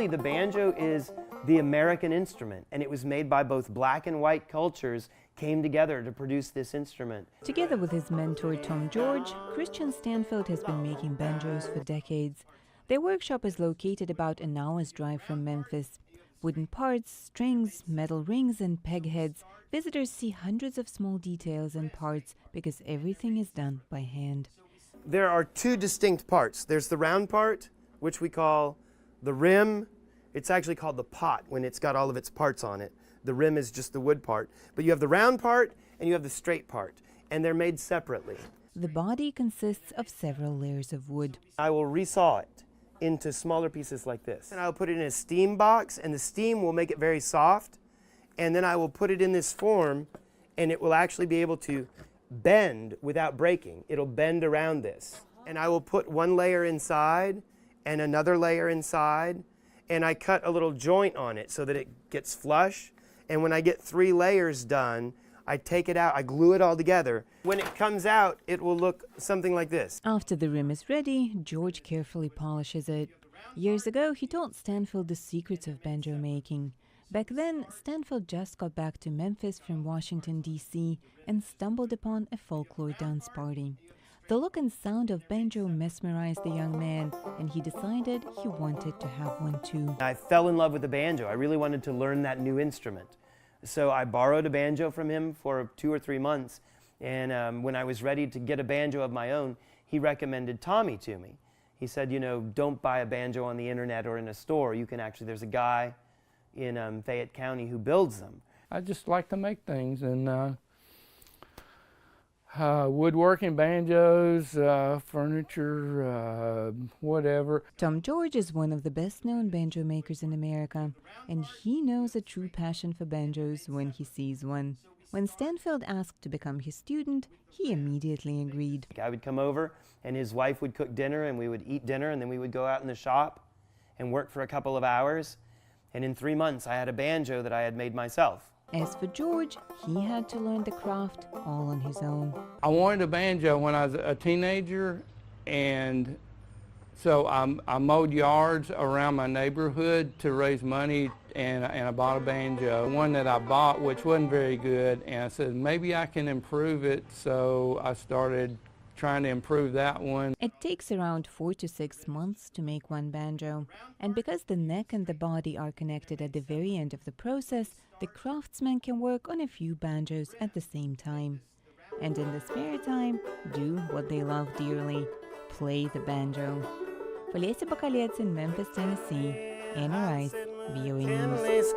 really, the banjo is the American instrument, and it was made by both black and white cultures came together to produce this instrument. Together with his mentor Tom George, Christian Stanfield has been making banjos for decades. Their workshop is located about an hour's drive from Memphis. Wooden parts, strings, metal rings, and peg heads. Visitors see hundreds of small details and parts because everything is done by hand. There are two distinct parts. There's the round part, which we call the rim. It's actually called the pot when it's got all of its parts on it. The rim is just the wood part. But you have the round part and you have the straight part, and they're made separately. The body consists of several layers of wood. I will resaw it into smaller pieces like this. And I'll put it in a steam box, and the steam will make it very soft. And then I will put it in this form, and it will actually be able to bend without breaking. It'll bend around this. And I will put one layer inside and another layer inside, and I cut a little joint on it so that it gets flush. And when I get 3 layers done, I take it out, I glue it all together. When it comes out, it will look something like this. After the rim is ready, George carefully polishes it. Years ago, he taught Stanfield the secrets of banjo making. Back then, Stanfield just got back to Memphis from Washington, D.C. and stumbled upon a folklore dance party. The look and sound of banjo mesmerized the young man, and he decided he wanted to have one too. I fell in love with the banjo. I really wanted to learn that new instrument. So I borrowed a banjo from him for 2 or 3 months, and when I was ready to get a banjo of my own, he recommended Tommy to me. He said, you know, don't buy a banjo on the internet or in a store. You can actually, there's a guy in Fayette County who builds them. I just like to make things, and woodworking, banjos, furniture, whatever. Tom George is one of the best-known banjo makers in America, and he knows a true passion for banjos when he sees one. When Stanfield asked to become his student, he immediately agreed. I would come over, and his wife would cook dinner, and we would eat dinner, and then we would go out in the shop and work for a couple of hours. And in 3 months, I had a banjo that I had made myself. As for George, he had to learn the craft all on his own. I wanted a banjo when I was a teenager, and so I mowed yards around my neighborhood to raise money, and I bought a banjo. One that I bought, which wasn't very good, and I said, maybe I can improve it, so I started trying to improve that one. It takes around 4 to 6 months to make one banjo, and because the neck and the body are connected at the very end of the process, the craftsman can work on a few banjos at the same time. And in the spare time, do what they love dearly, play the banjo. For Lacey Bacalets in Memphis, Tennessee, Anna Rice, VOA News.